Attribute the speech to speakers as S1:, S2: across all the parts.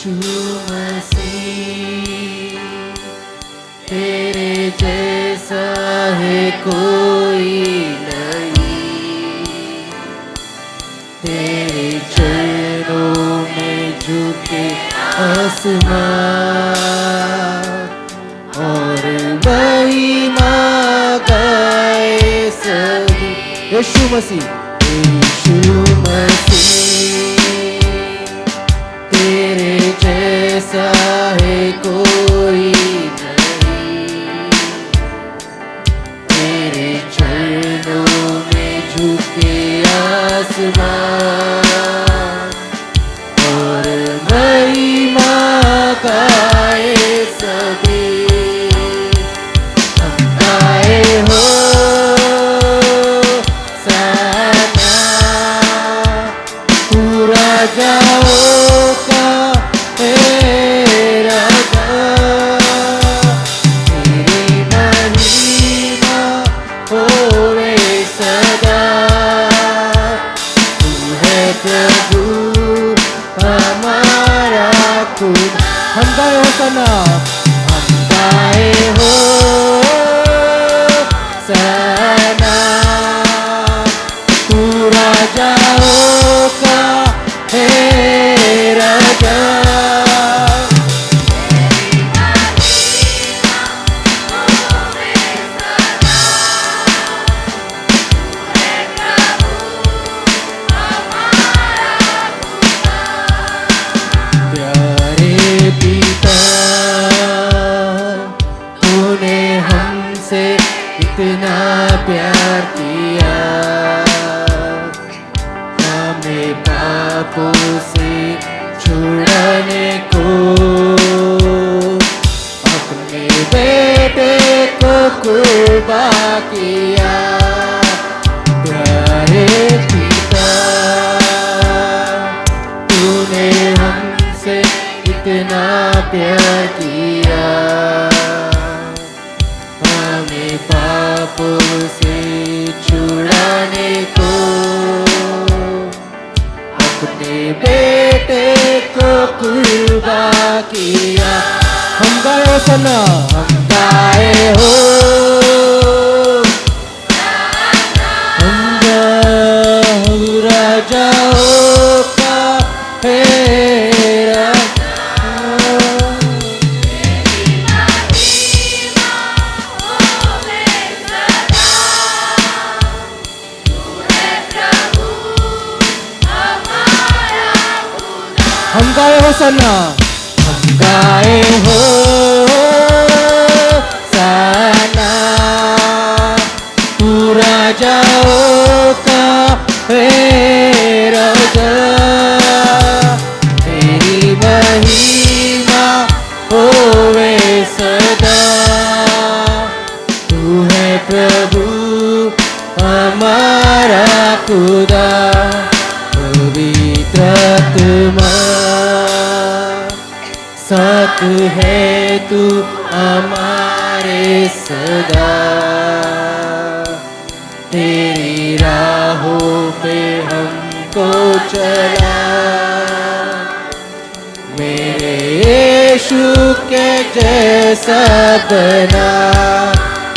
S1: यीशु मसीह, तेरे जैसा है कोई नहीं, तेरे चरणों में झुके आसमान और महिमा गाए सभी। यीशु मसीह, यीशु मसीह, तेरे जैसा है कोई नहीं, तेरे चरणों में झुके आसमान और महिमा गाए सभी। हम गाए हो सना, तू राजाओं का है राजा, तेरी महिमा होवे सदा। तू है प्रभु हमारा खुद। हम गाए हो सना, हम गाए हो सना, तू राजाओं का है राजा, प्यारे पिता, तूने हमसे इतना प्यार किया, हमें पापों से छुड़ाने को अपने बेटे को कुर्बान किया। प्यारे पिता, तूने हमसे इतना प्यार किया, हमें पापों से छुड़ाने को अपने बेटे को कुर्बान किया। हम गाए हो सना, हम गाए हो, हम गाए हो राजाओं का है राजा, हम गाए हो सना, हम गाए हो सना, तू राजाओं का है राजा, तेरी महिमा होवे सदा। तू है प्रभु हमारा खुदा, पवित्र आत्मा साथ है तू हमारे सदा, तेरी राहों पे हमको चला, मेरे यीशु के जैसा बना,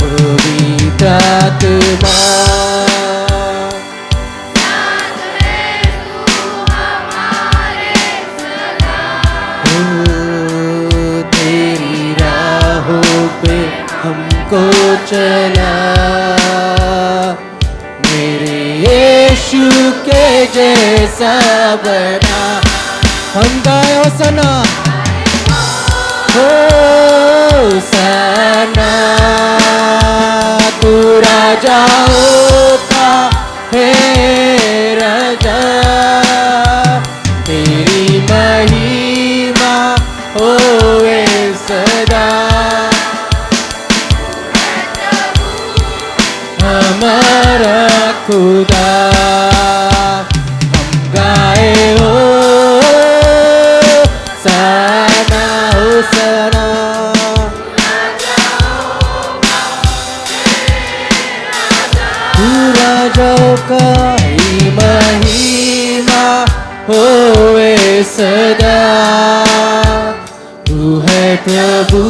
S1: पवित्र आत्मा पे हमको चला, मेरे यीशु के जैसा बना। हम गाए हो सना, हो सना, तू राजाओं का है राजा, तेरी महिमा होवे सदा, हमारा खुदा। हम गाए हो सना, हो सना, तू राजाओं का ही महिमा होवे सदा। तू है प्रभु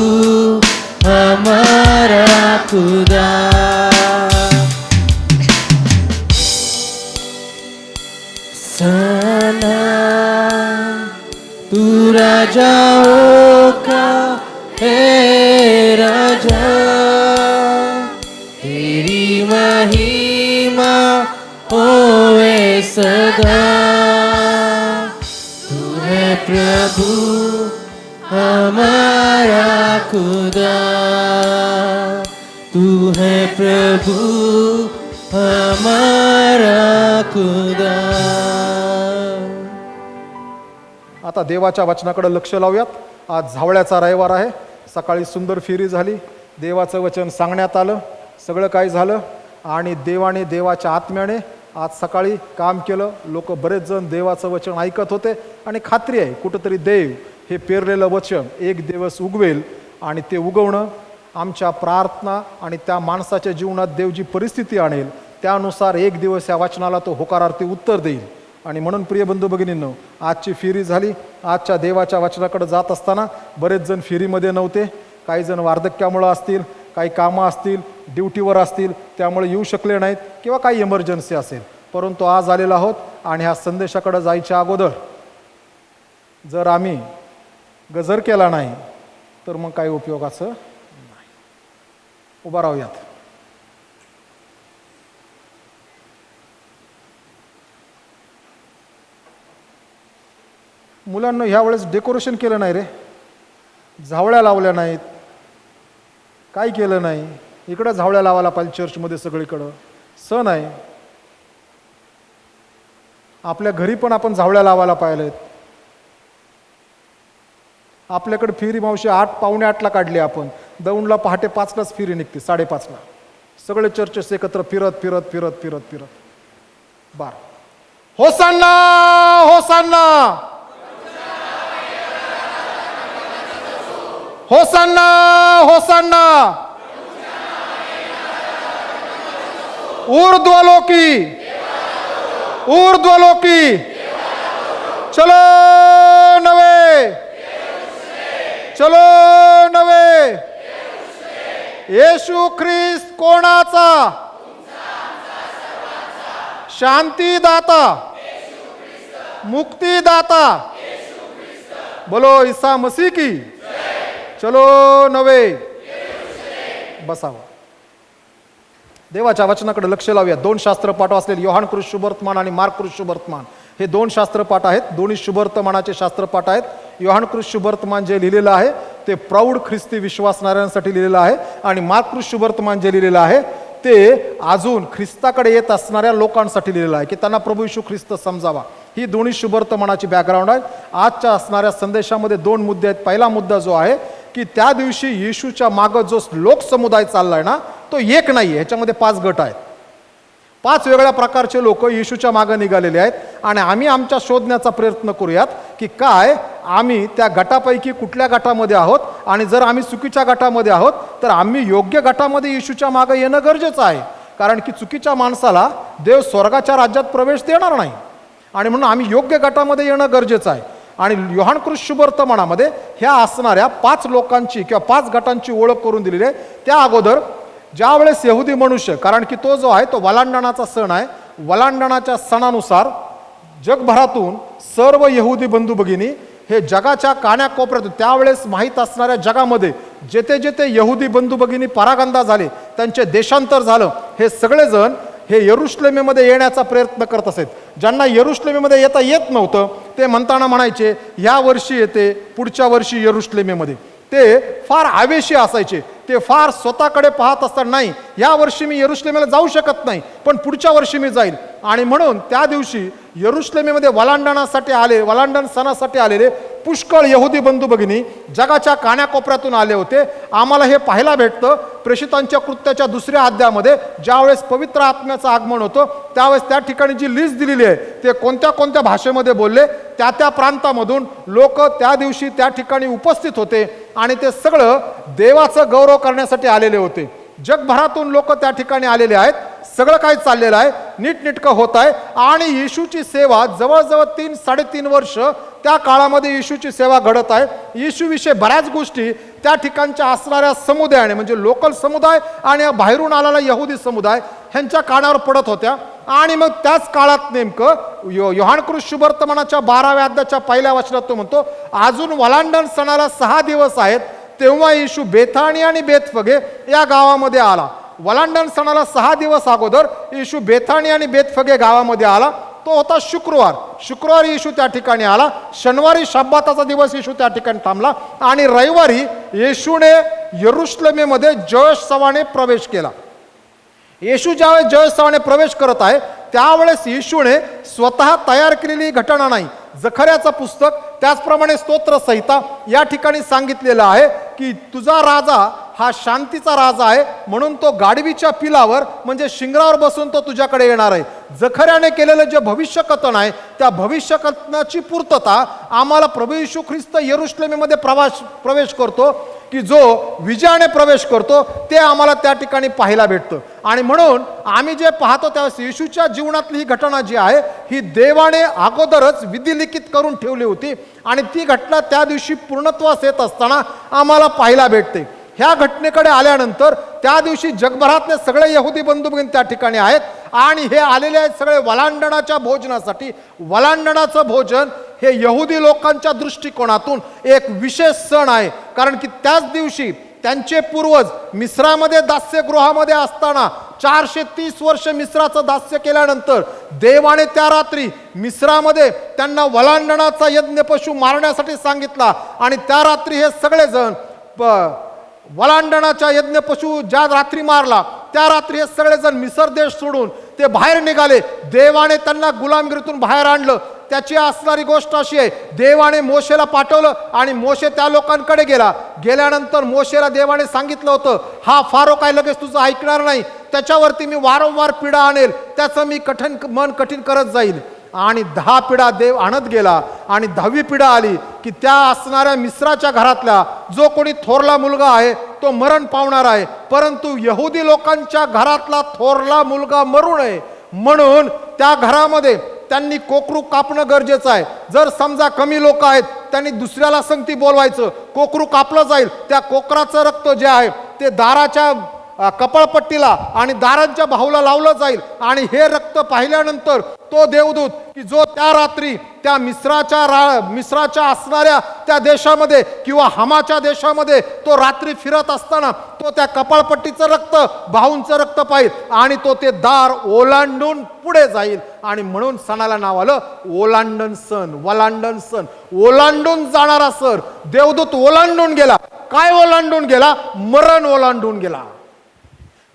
S1: हमारा खुदा। सलाम तू राजाओं का है राजा, तेरी महिमा होवे सदा। तू है प्रभु हमारा खुदा। तू है प्रभु हमारा खुदा।
S2: आता देवाच्या वचनाकडे लक्ष लावूयात. आज झावळ्याचा रविवार आहे. सकाळी सुंदर फेरी झाली, देवाचं वचन सांगण्यात आलं, सगळं काही झालं आणि देवाने देवाच्या आत्म्याने आज सकाळी काम केलं. लोक बरेच जण देवाचं वचन ऐकत होते आणि खात्री आहे कुठंतरी देव हे पेरलेलं वचन एक दिवस उगवेल आणि ते उगवणं आमच्या प्रार्थना आणि त्या माणसाच्या जीवनात देव जी परिस्थिती आणेल त्यानुसार एक दिवस या वचनाला तो होकारार्थी उत्तर देईल. आणि म्हणून प्रिय बंधू भगिनींनो, आजची फेरी झाली. आजच्या देवाच्या वचनाकडे जात असताना बरेच जण फेरीमध्ये नव्हते. काही जण वार्धक्यामुळं असतील, काही कामं असतील, ड्युटीवर असतील, त्यामुळे येऊ शकले नाहीत किंवा काही इमर्जन्सी असेल. परंतु आज आलेलो आहोत आणि ह्या संदेशाकडे जायच्या अगोदर जर आम्ही गजर केला नाही तर मग काही उपयोगाचं नाही. उभा राहूयात. मुलांना ह्या वेळेस डेकोरेशन केलं नाही रे, झावळ्या लावल्या नाहीत, काही केलं नाही. इकडं झावळ्या लावायला पाहिजे चर्चमध्ये सगळीकडं. सण आहे. आपल्या घरी पण आपण झावळ्या लावायला पाहिजेत. आपल्याकडे फेरी मावशी 8 पावणे 8ला काढली आपण. दौंडला पहाटे 5लाच फेरी निघते, 5:30ला. सगळे चर्चेस एकत्र फिरत फिरत फिरत फिरत फिरत बार. होसान्ना होसान्ना होसान्ना होसान्ना ऊर्ध्वलोकी ऊर्ध्वलोकी. चलो नवे चलो नवे. येशू ख्रिस्त कोणाचा? शांतीदाता, मुक्तिदाता. बोलो ईसा मसीह की. चलो नवे. बसावा. देवाच्या वचनाकडे लक्ष लावूया. 2 शास्त्रपाठ असलेले योहान कृत शुभवर्तमान आणि मार्क कृत शुभवर्तमान हे 2 शास्त्रपाठ आहेत. दोन्ही शुभवर्तमानाचे शास्त्रपाठ आहेत. योहान कृत शुभवर्तमान जे लिहिलेलं आहे ते प्रौढ ख्रिस्ती विश्वासणाऱ्यांसाठी लिहिलेलं आहे आणि मार्क कृत शुभवर्तमान जे लिहिलेलं आहे ते अजून ख्रिस्ताकडे येत असणाऱ्या लोकांसाठी लिहिलेलं आहे की त्यांना प्रभू येशू ख्रिस्त समजावा. ही दोन्ही शुभवर्तमानाची बॅकग्राऊंड आहे. आजच्या असणाऱ्या संदेशामध्ये 2 मुद्दे आहेत. पहिला मुद्दा जो आहे की त्या दिवशी येशूच्या मागं जो लोक समुदाय चाललाय ना तो एक नाही आहे. ह्याच्यामध्ये 5 गट आहेत. 5 वेगळ्या प्रकारचे लोक येशूच्या मागं निघालेले आहेत आणि आम्ही आमच्या शोधण्याचा प्रयत्न करूयात की काय आम्ही त्या गटापैकी कुठल्या गटामध्ये आहोत आणि जर आम्ही चुकीच्या गटामध्ये आहोत तर आम्ही योग्य गटामध्ये येशूच्या मागं येणं गरजेचं आहे. कारण की चुकीच्या माणसाला देव स्वर्गाच्या राज्यात प्रवेश देणार नाही आणि म्हणून आम्ही योग्य गटामध्ये येणं गरजेचं आहे. आणि योहान कृत शुभवर्तमानामध्ये ह्या असणाऱ्या 5 लोकांची किंवा 5 गटांची ओळख करून दिलेली आहे. त्या अगोदर ज्या वेळेस यहुदी मनुष्य, कारण की तो जो आहे तो वलांडणाचा सण आहे, वलांडणाच्या सणानुसार जगभरातून सर्व यहुदी बंधू भगिनी हे जगाच्या कानाकोपऱ्यातून त्यावेळेस माहीत असणाऱ्या जगामध्ये जेथे जेथे यहुदी बंधू भगिनी परागंदा झाले, त्यांचे देशांतर झालं, हे सगळेजण हे यरुशलेमेमध्ये येण्याचा प्रयत्न करत असत. ज्यांना यरुशलेमेमध्ये येता येत नव्हतं ते म्हणताना म्हणायचे ह्या वर्षी येते, पुढच्या वर्षी यरुशलेमेमध्ये. ते फार आवेशी असायचे. ते फार स्वतःकडे पाहत असताना नाही या वर्षी मी यरुशलेमेला जाऊ शकत नाही पण पुढच्या वर्षी मी जाईल. आणि म्हणून त्या दिवशी यरुशलेमेमध्ये वलांडणासाठी आले, वलांडण सणासाठी आलेले पुष्कळ यहुदी बंधू भगिनी जगाच्या कानाकोपऱ्यातून आले होते. आम्हाला हे पाहायला भेटतं प्रेषितांच्या कृत्याच्या 2ऱ्या अध्यायामध्ये ज्यावेळेस पवित्र आत्म्याचं आगमन होतं त्यावेळेस त्या ठिकाणी जी लिस्ट दिलेली आहे ते कोणत्या कोणत्या भाषेमध्ये बोलले, त्या त्या प्रांतामधून लोक त्या दिवशी त्या ठिकाणी उपस्थित होते आणि ते सगळं देवाचं गौरव करण्यासाठी आलेले होते. जगभरातून लोक त्या ठिकाणी आलेले आहेत सगळं काही चाललेलं आहे, नीटनेटकं होत आहे. आणि येशूची सेवा जवळजवळ 3-3.5 वर्ष त्या काळामध्ये येशूची सेवा घडत आहे. येशूविषयी बऱ्याच गोष्टी त्या ठिकाणच्या असणाऱ्या समुदायाने, म्हणजे लोकल समुदाय आणि बाहेरून आलेला यहुदी समुदाय ह्यांच्या कानावर पडत होत्या. आणि मग त्याच काळात नेमकं योहान कृष्ण शुभवर्तमानाच्या 12व्या अध्यायाच्या पहिल्या वचनात तो म्हणतो, अजून वलांडण सणाला 6 दिवस आहेत, तेव्हा येशू बेथानी आणि बेतफगे या गावामध्ये आला. वलांडण सणाला 6 दिवस अगोदर येशू बेथानी आणि बेतफगे गावामध्ये आला. तो होता शुक्रवारी येशू त्या ठिकाणी आला. शनिवारी शब्बाताचा दिवस येशू त्या ठिकाणी थांबला. आणि रविवारी येशूने यरुशलेमेमध्ये जयोत्सवाने प्रवेश केला. येशू ज्यावेळेस जयोत्सवाने प्रवेश करत आहे त्यावेळेस येशूने स्वतः तयार केलेली घटना नाही. जखर्याचं पुस्तक, त्याचप्रमाणे स्तोत्र संहिता या ठिकाणी सांगितलेलं आहे की तुझा राजा हा शांतीचा राजा आहे, म्हणून तो गाढवीच्या पिलावर म्हणजे शिंगरावर बसून तो तुझ्याकडे येणार आहे. जखर्याने केलेलं जे भविष्यकथन आहे त्या भविष्यकथनाची पूर्तता आम्हाला प्रभू येशू ख्रिस्त यरुशलेमेमध्ये प्रवेश करतो की जो विजयाने प्रवेश करतो ते आम्हाला त्या ठिकाणी पाहायला भेटतं. आणि म्हणून आम्ही जे पाहतो त्यावेळेस येशूच्या जीवनातली ही घटना जी आहे ही देवाने अगोदरच विधिलिखित करून ठेवली होती आणि ती घटना त्या दिवशी पूर्णत्वास येत असताना आम्हाला पाहायला भेटते. ह्या घटनेकडे आल्यानंतर त्या दिवशी जगभरातले सगळे यहुदी बंधू भगिनी त्या ठिकाणी आहेत आणि हे आलेले आहेत सगळे वलांडणाच्या भोजनासाठी. वलांडणाचं भोजन हे यहुदी लोकांच्या दृष्टिकोनातून एक विशेष सण आहे, कारण की त्याच दिवशी त्यांचे पूर्वज मिस्रामध्ये दास्यगृहामध्ये असताना 430 वर्ष मिस्राचं दास्य केल्यानंतर देवाने त्या रात्री मिस्रामध्ये त्यांना वलांडणाचा यज्ञ पशु मारण्यासाठी सांगितला. आणि त्या रात्री हे सगळेजण वलांडणाच्या यज्ञ पशु ज्या रात्री मारला त्या रात्री हे सगळेजण मिसर देश सोडून ते बाहेर निघाले. देवाने त्यांना गुलामगिरीतून बाहेर आणलं. त्याची असणारी गोष्ट अशी आहे, देवाने मोशेला पाठवलं आणि मोशे त्या लोकांकडे गेल्यानंतर मोशेला देवाने सांगितलं होतं, हा फारो काय लगेच तुझं ऐकणार नाही, त्याच्यावरती मी वारंवार पिढा आणेल, त्याचं मी मन कठीण करत जाईल. आणि 10 पिढा देव आणत गेला आणि 10वी पिढा आली की त्या असणाऱ्या मिस्राच्या घरातला जो कोणी थोरला मुलगा आहे तो मरण पावणार आहे, परंतु यहुदी लोकांच्या घरातला थोरला मुलगा मरू नये म्हणून त्या घरामध्ये त्यांनी कोकरू कापणं गरजेचं आहे. जर समजा कमी लोक आहेत त्यांनी दुसऱ्याला संगती बोलवायचं, कोकरू कापलं जाईल, त्या कोकराचं रक्त जे आहे ते दाराच्या कपाळपट्टीला आणि दारांच्या बाहुला लावलं जाईल. आणि हे रक्त पाहिल्यानंतर तो देवदूत की जो त्या रात्री त्या मिस्राच्या असणाऱ्या त्या देशामध्ये किंवा हमाच्या देशामध्ये तो रात्री फिरत असताना तो त्या कपाळपट्टीचं रक्त बाहूंचं रक्त पाहिल आणि तो ते दार ओलांडून पुढे जाईल. आणि म्हणून सणाला नाव आलं ओलांडण सण, वलांडण सण, ओलांडून जाणारा सण. देवदूत ओलांडून गेला. काय ओलांडून गेला? मरण ओलांडून गेला.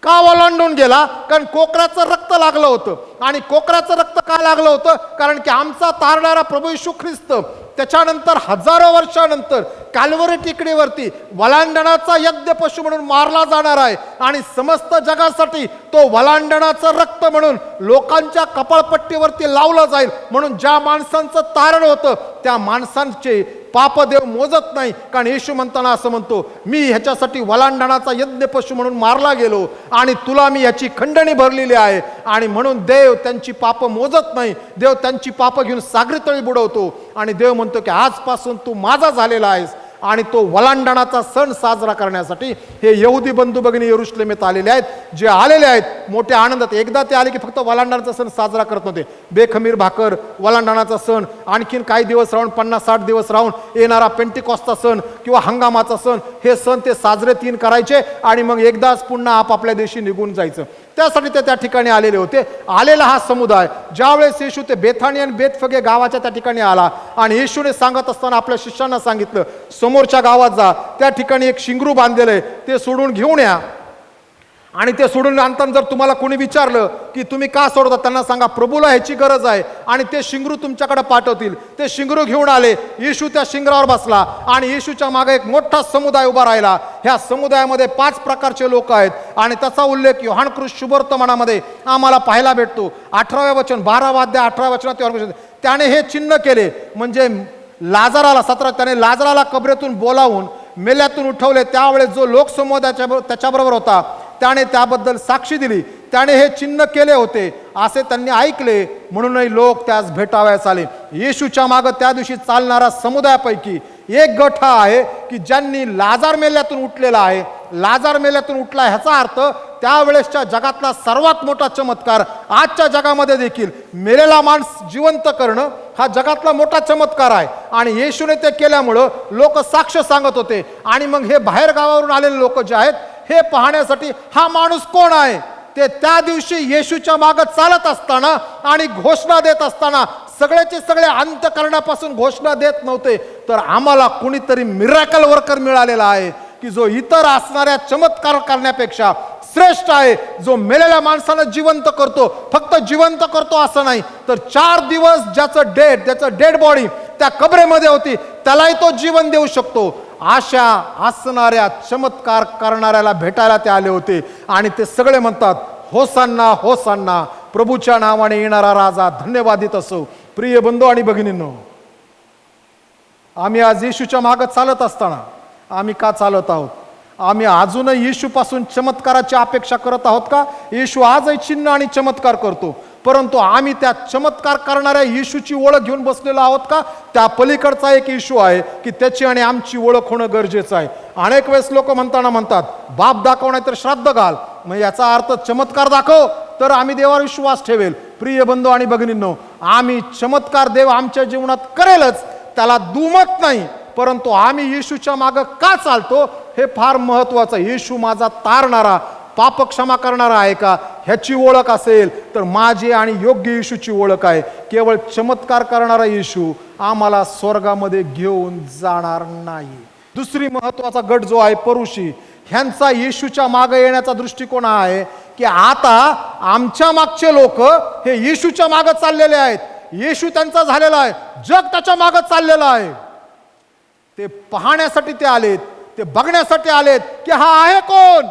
S2: का ओलांडून गेला? कारण कोकराचं रक्त लागलं होतं. आणि कोकराचं रक्त का लागलं होतं? कारण की आमचा तारणारा प्रभू येशू ख्रिस्त त्याच्यानंतर हजारो वर्षानंतर काल्वरी टेकडीवरती वलांडणाचा यज्ञ पशु म्हणून मारला जाणार आहे आणि समस्त जगासाठी तो वलांडणाचं रक्त म्हणून लोकांच्या कपाळपट्टीवरती लावलं जाईल. म्हणून ज्या माणसांचं तारण होतं त्या माणसांचे पाप देव मोजत नाही. कारण येशू म्हणताना असं म्हणतो, मी ह्याच्यासाठी वलांडणाचा यज्ञ पशु म्हणून मारला गेलो आणि तुला मी याची खंडणी भरलेली आहे. आणि म्हणून देव त्यांची पाप मोजत नाही. देव त्यांची पाप घेऊन सागरी तळी बुडवतो आणि देव म्हणतो की आजपासून तू माझा झालेला आहेस. आणि तो वलांडणाचा सण साजरा करण्यासाठी हे यहुदी बंधू भगिनी यरुशलेमेत आलेले आहेत. जे आलेले आहेत मोठ्या आनंदात. एकदा ते आले की फक्त वलांडणाचा सण साजरा करत नव्हते. बेखमीर भाकर, वलांडणाचा सण, आणखीन काही दिवस राहून 50-60 दिवस राहून येणारा पेंटिकॉसचा सण किंवा हंगामाचा सण, हे सण ते साजरे 3 करायचे आणि मग एकदाच पुन्हा आपापल्या देशी निघून जायचं. त्यासाठी ते त्या ठिकाणी आलेले होते. आलेला हा समुदाय ज्यावेळेस येशू ते बेथानी आणि बेतफगे गावाच्या त्या ठिकाणी आला आणि येशूने सांगत असताना आपल्या शिष्यांना सांगितलं, समोरच्या गावात जा, त्या ठिकाणी एक शिंगरू बांधलेलं आहे, ते सोडून घेऊन या. आणि ते सोडून आणताना जर तुम्हाला कोणी विचारलं की तुम्ही का सोडता, त्यांना सांगा प्रभूला ह्याची गरज आहे आणि ते शिंगरू तुमच्याकडे पाठवतील. ते शिंगरू घेऊन आले. येशू त्या शिंगरावर बसला आणि येशूच्या मागे एक मोठा समुदाय उभा राहिला. ह्या समुदायामध्ये 5 प्रकारचे लोक आहेत आणि त्याचा उल्लेख योहान कृष्ण शुभवर्तमानामध्ये आम्हाला पाहायला भेटतो. 18व्या वचन 12 अध्याय 18व्या वचनात त्याने हे चिन्ह केले, म्हणजे लाजाराला 17 त्याने लाजाराला कबरेतून बोलावून मेल्यातून उठवले. त्यावेळेस जो लोकसमूह त्याच्याबरोबर होता त्याने त्याबद्दल साक्षी दिली त्याने हे चिन्ह केले होते असे त्यांनी ऐकले, म्हणूनही लोक त्यास भेटावयास आले. येशूच्या मागे त्या दिवशी चालणारा समुदायापैकी एक गट हा आहे की ज्यांनी लाजार मेल्यातून उठलेला आहे. लाजार मेल्यातून उठला ह्याचा अर्थ त्यावेळेसच्या जगातला सर्वात मोठा चमत्कार आजच्या जगामध्ये देखील मेलेला माणूस जिवंत करणं हा जगातला मोठा चमत्कार आहे. आणि येशूने ते केल्यामुळं लोक साक्ष सांगत होते. आणि मग हे बाहेर गावावरून आलेले लोक जे आहेत हे पाहण्यासाठी हा माणूस कोण आहे ते त्या दिवशी येशूच्या मागे चालत असताना आणि घोषणा देत असताना सगळ्याचे सगळे अंतःकरणापासून घोषणा देत नव्हते, तर आम्हाला कुणीतरी मिराकल वर्कर मिळालेला आहे की जो इतर असणाऱ्या चमत्कार करण्यापेक्षा श्रेष्ठ आहे, जो मेलेल्या माणसाला जिवंत करतो. फक्त जिवंत करतो असं नाही, तर 4 दिवस ज्याचं डेड बॉडी त्या कबरेमध्ये होती त्यालाही तो जीवन देऊ शकतो. अशा असणाऱ्या चमत्कार करणाऱ्याला भेटायला ते आले होते. आणि ते सगळे म्हणतात, होसान्ना होसान्ना, प्रभूच्या नावाने येणारा राजा धन्यवादित असो. प्रिय बंधू आणि भगिनींनो, आम्ही आज येशूच्या मागे चालत असताना आम्ही का चालत आहोत? आम्ही अजूनही येशूपासून चमत्काराची अपेक्षा करत आहोत का? येशू आजही चिन्ह आणि चमत्कार करतो, परंतु आम्ही त्या चमत्कार करणाऱ्या येशूची ओळख घेऊन बसलेलो आहोत का? त्या पलीकडचा एक येशू आहे की त्याची आणि आमची ओळख होणं गरजेचं आहे. अनेक वेळेस लोक म्हणतात बाप दाखव नाही तर श्राद्ध घाल. मग याचा अर्थ चमत्कार दाखव तर आम्ही देवावर विश्वास ठेवेल. प्रिय बंधू आणि भगिनींनो, आम्ही चमत्कार देव आमच्या जीवनात करेलच, त्याला दुमत नाही, परंतु आम्ही येशूच्या मागे का चालतो हे फार महत्वाचं. येशू माझा तारणारा पाप क्षमा करणारा आहे का ह्याची ओळख असेल तर माझी आणि योग्य येशूची ओळख आहे. केवळ चमत्कार करणारा येशू आम्हाला स्वर्गामध्ये घेऊन जाणार नाही. दुसरी महत्वाचा गट जो आहे परुषी, ह्यांचा येशूच्या मागे येण्याचा दृष्टिकोन आहे की आता आमच्या मागचे लोक हे येशूच्या मागे चाललेले आहेत. येशू त्यांचा झालेला आहे, जग त्याच्या मागे चाललेलं आहे. ते पाहण्यासाठी ते आलेत, ते बघण्यासाठी आलेत की हा आहे कोण,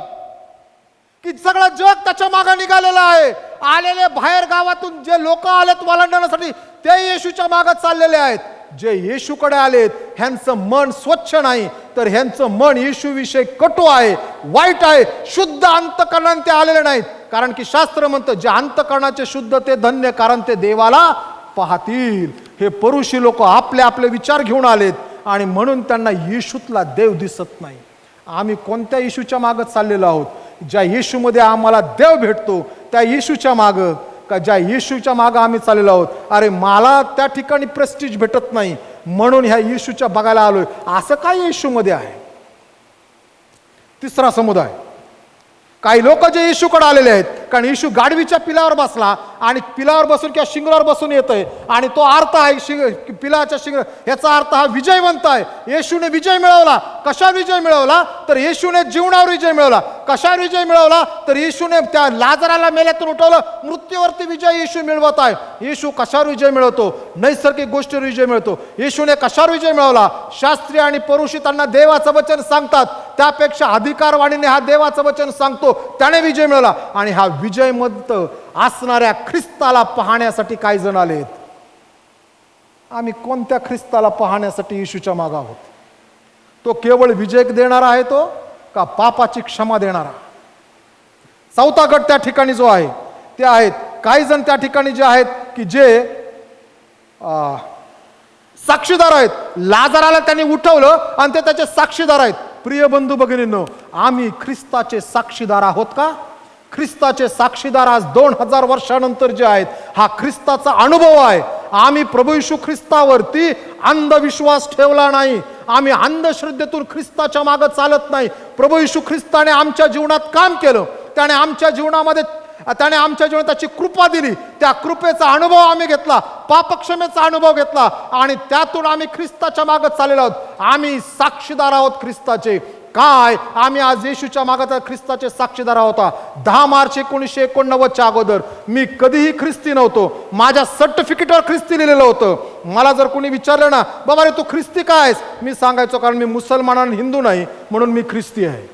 S2: की सगळं जग त्याच्या मागे निघालेलं आहे. आलेले बाहेर गावातून जे लोक आलेत वलांडण्यासाठी ते येशूच्या मागे चाललेले आहेत. जे येशूकडे आलेत ह्यांचं मन स्वच्छ नाही, तर ह्यांचं मन येशूविषयी कटू आहे, वाईट आहे. शुद्ध अंतःकरणाने ते आलेले नाहीत, कारण की शास्त्र म्हणतं जे अंतःकरणाचे शुद्ध ते धन्य, कारण ते देवाला पाहतील. हे परुषी लोक आपले आपले विचार घेऊन आलेत आणि म्हणून त्यांना येशूतला देव दिसत नाही. आम्ही कोणत्या येशूच्या मागे चाललेलो आहोत? ज्या येशूमध्ये आम्हाला देव भेटतो त्या येशूच्या मागं, का ज्या येशूच्या मागं आम्ही चाललेलो आहोत? अरे मला त्या ठिकाणी प्रेस्टिज भेटत नाही म्हणून ह्या येशूच्या बघायला आलोय, असं काय येशूमध्ये आहे? तिसरा समुदाय, काही लोक जे येशूकडे आलेले आहेत, कारण येशू गाढवीच्या पिलावर बसला आणि पिलावर बसून किंवा शिंगरावर बसून येतोय आणि तो अर्थ आहे पिलाच्या शिंगर, याचा अर्थ हा विजयवंत आहे. येशूने विजय मिळवला. कशावर विजय मिळवला? तर येशूने जीवनावर विजय मिळवला. कशावर विजय मिळवला? तर येशूने त्या लाजराला मेल्यातून उठवलं. मृत्यूवरती विजय येशू मिळवत आहे. येशू कशावर विजय मिळवतो? नैसर्गिक गोष्टीवर विजय मिळतो. येशूने कशावर विजय मिळवला? शास्त्री आणि परुषी त्यांना देवाचं वचन सांगतात, त्यापेक्षा अधिकारवाणीने हा देवाचं वचन सांगतो, त्याने विजय मिळवला. आणि हा विजयमंत असणाऱ्या ख्रिस्ताला पाहण्यासाठी काही जण आलेत. आम्ही कोणत्या ख्रिस्ताला पाहण्यासाठी येशूच्या मागे आहोत? तो केवळ विजय देणारा आहे तो, का पापाची क्षमा देणारा? चौथा गट त्या ठिकाणी जो आहे ते आहेत काही जण त्या ठिकाणी जे आहेत की जे साक्षीदार आहेत. लाजराला त्यांनी उठवलं आणि ते त्याचे साक्षीदार आहेत. प्रिय बंधू भगिनींनो, आम्ही ख्रिस्ताचे साक्षीदार आहोत का? ख्रिस्ताचे साक्षीदार आज 2000 वर्षानंतर जे आहेत, हा ख्रिस्ताचा अनुभव आहे. आम्ही प्रभू येशू ख्रिस्तावरती अंधविश्वास ठेवला नाही. आम्ही अंधश्रद्धेतून ख्रिस्ताच्या मागे चालत नाही. प्रभू येशू ख्रिस्ताने आमच्या जीवनात काम केलं, त्याने आमच्या जीवनामध्ये त्याची कृपा दिली. त्या कृपेचा अनुभव आम्ही घेतला, पापक्षमेचा अनुभव घेतला आणि त्यातून आम्ही ख्रिस्ताच्या मागे चाललेलो आहोत. आम्ही साक्षीदार आहोत ख्रिस्ताचे. काय? आम्ही आज येशूच्या मागे ख्रिस्ताचे साक्षीदार आहोत. 10 मार्च 1989 अगोदर मी कधीही ख्रिस्ती नव्हतो. माझ्या सर्टिफिकेटवर ख्रिस्ती लिहिलेलं होतं. मला जर कोणी विचारलं ना, बाबा रे तू ख्रिस्ती काय आहेस, मी सांगायचो कारण मी मुसलमान आणि हिंदू नाही म्हणून मी ख्रिस्ती आहे.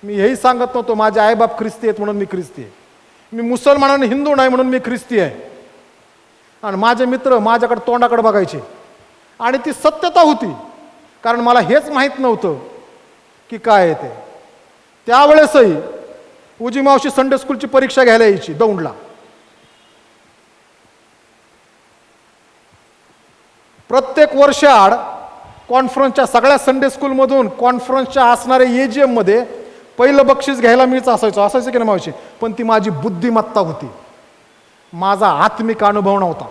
S2: मी हेही सांगत नव्हतो माझे आईबाप ख्रिस्ती आहेत म्हणून मी ख्रिस्ती आहे. मी मुसलमान आणि हिंदू नाही म्हणून मी ख्रिस्ती आहे. आणि माझे मित्र माझ्याकडे तोंडाकडे बघायचे आणि ती सत्यता होती, कारण मला हेच माहीत नव्हतं की काय आहे ते. त्यावेळेसही उजी मावशी संडे स्कूलची परीक्षा घ्यायला यायची दौंडला. प्रत्येक वर्षाआड कॉन्फरन्सच्या सगळ्या संडे स्कूलमधून कॉन्फरन्सच्या असणाऱ्या AGM मध्ये पहिलं बक्षीस घ्यायला मीच असायचं की ना मावशी. पण ती माझी बुद्धिमत्ता होती, माझा आत्मिक अनुभव नव्हता.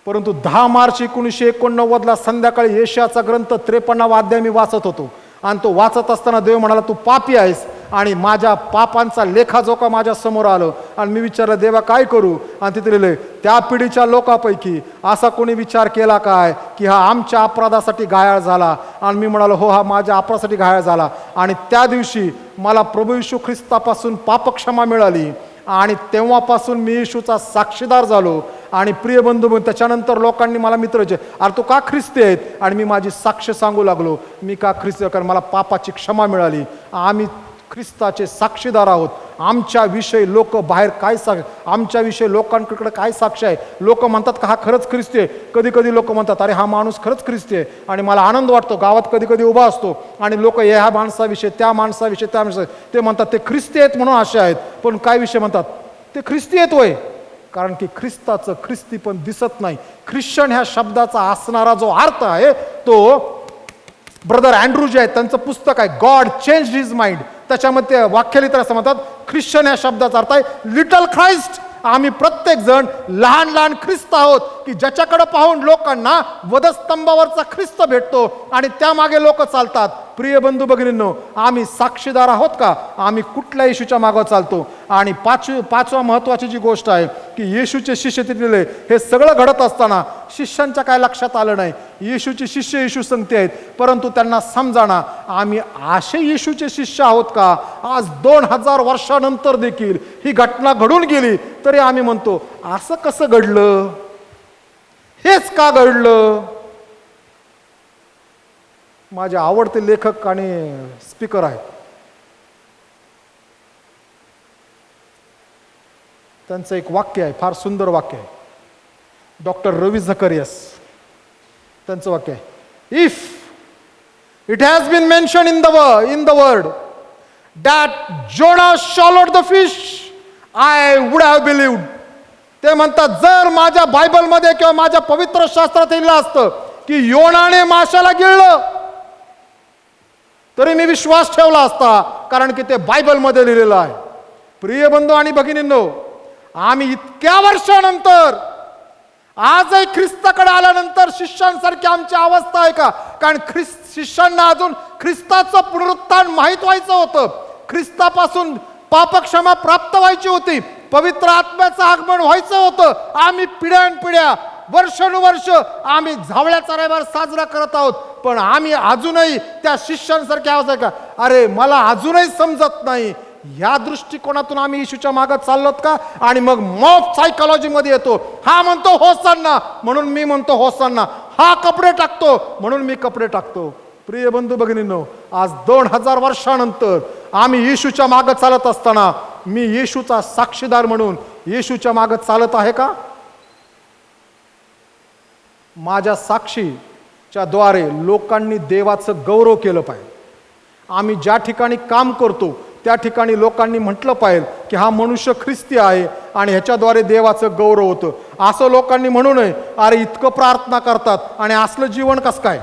S2: परंतु 10 मार्च 1989 संध्याकाळी येशयाचा ग्रंथ 53 अध्याय मी वाचत होतो. आणि तो वाचत असताना देव म्हणाला, तू पापी आहेस. आणि माझ्या पापांचा लेखाजोखा माझ्या समोर आलं. आणि मी विचारलं, देवा काय करू? आणि तिथे लिहिलंय, त्या पिढीच्या लोकांपैकी असा कोणी विचार केला काय की हा आमच्या अपराधासाठी घायाळ झाला? आणि मी म्हणालो, हो, हा माझ्या अपराधासाठी घायाळ झाला. आणि त्या दिवशी मला प्रभू येशू ख्रिस्तापासून पापक्षमा मिळाली. आणि तेव्हापासून मी येशूचा साक्षीदार झालो. आणि प्रिय बंधू, त्याच्यानंतर लोकांनी मला मित्र अरे तू का ख्रिस्ती आहेत? आणि मी माझी साक्ष सांगू लागलो, मी का ख्रिस्ती? कारण मला पापाची क्षमा मिळाली. आम्ही ख्रिस्ताचे साक्षीदार आहोत. आमच्याविषयी लोक बाहेर काय आमच्याविषयी लोकांकडे काय साक्ष आहे? लोक म्हणतात का हा खरंच ख्रिस्ती आहे? कधी कधी लोक म्हणतात अरे हा माणूस खरंच ख्रिस्ती आहे. आणि मला आनंद वाटतो. गावात कधी कधी उभा असतो आणि लोक ह्या माणसाविषयी त्या माणसाविषयी त्या माणसाविषयी ते म्हणतात ते ख्रिस्ती आहेत म्हणून असे आहेत. पण काय विषय म्हणतात ते ख्रिस्ती आहेत होय? कारण की ख्रिस्ताचं ख्रिस्ती पण दिसत नाही. ख्रिश्चन ह्या शब्दाचा असणारा जो अर्थ आहे तो ब्रदर अँड्रू जे आहेत त्यांचं पुस्तक आहे गॉड चेंज्ड हिज माइंड, त्याच्यामध्ये वाक्य लिहितात असं म्हणतात, ख्रिश्चन या शब्दाचा अर्थ आहे लिटल ख्राइस्ट. आम्ही प्रत्येक जण लहान लहान ख्रिस्त आहोत की ज्याच्याकडे पाहून लोकांना वधस्तंभावरचा ख्रिस्त भेटतो आणि त्यामागे लोक चालतात. प्रिय बंधू भगिनींनो, आम्ही साक्षीदार आहोत का? आम्ही कुठल्या येशूच्या मागं चालतो? आणि पाचवा महत्वाची जी गोष्ट आहे की येशूचे शिष्य तिथले हे सगळं घडत असताना शिष्यांच्या काय लक्षात आलं नाही. येशूचे शिष्य येशू संगती आहेत, परंतु त्यांना समजाना आम्ही असे येशूचे शिष्य आहोत का? आज 2000 वर्षानंतर देखील ही घटना घडून गेली तरी आम्ही म्हणतो असं कसं घडलं? हेच का घडलं? माझे आवडते लेखक आणि स्पीकर आहेत, त्यांचं एक वाक्य आहे, फार सुंदर वाक्य आहे. डॉक्टर रवी झकरियास त्यांचं वाक्य आहे, if it has been mention in the word that Jonah swallowed the fish I would have believed. ते म्हणतात जर माझ्या बायबलमध्ये किंवा माझ्या पवित्र शास्त्रात लिहिलं असतं की योनाने माशाला गिळलं तरी मी विश्वास ठेवला असता, कारण की ते बायबलमध्ये लिहिलेलं आहे. प्रिय बंधू आणि भगिनींनो, आम्ही इतक्या वर्षानंतर आजही ख्रिस्ताकडे आल्यानंतर शिष्यांसारखी आमची अवस्था आहे का? कारण शिष्यांना अजून ख्रिस्ताचं पुनरुत्थान माहीत व्हायचं होतं, ख्रिस्तापासून पापक्षमा प्राप्त व्हायची होती, पवित्र आत्म्याचं आगमन व्हायचं होतं. आम्ही पिढ्यानपिढ्या वर्षानुवर्ष आम्ही झावळ्याचा रविवार साजरा करत आहोत, पण आम्ही अजूनही त्या शिष्यांसारखे आहोत का? अरे मला अजूनही समजत नाही. या दृष्टिकोनातून आम्ही येशूच्या मागे चाललोत का? आणि मग मॉब सायकॉलॉजीमध्ये येतो. हा म्हणतो होसांना म्हणून मी म्हणतो होसांना, हा कपडे टाकतो म्हणून मी कपडे टाकतो. प्रिय बंधू भगिनींनो, आज 2000 वर्षानंतर आम्ही येशूच्या मागे चालत असताना मी येशूचा साक्षीदार म्हणून येशूच्या मागे चालत आहे का? माझ्या साक्षीच्या द्वारे लोकांनी देवाचं गौरव केलं पाहिजे. आम्ही ज्या ठिकाणी काम करतो त्या ठिकाणी लोकांनी म्हटलं पाहिजे की हा मनुष्य ख्रिस्ती आहे आणि ह्याच्याद्वारे देवाचं गौरव होतं. असं लोकांनी म्हणू नये अरे इतकं प्रार्थना करतात आणि असलं जीवन कसं काय?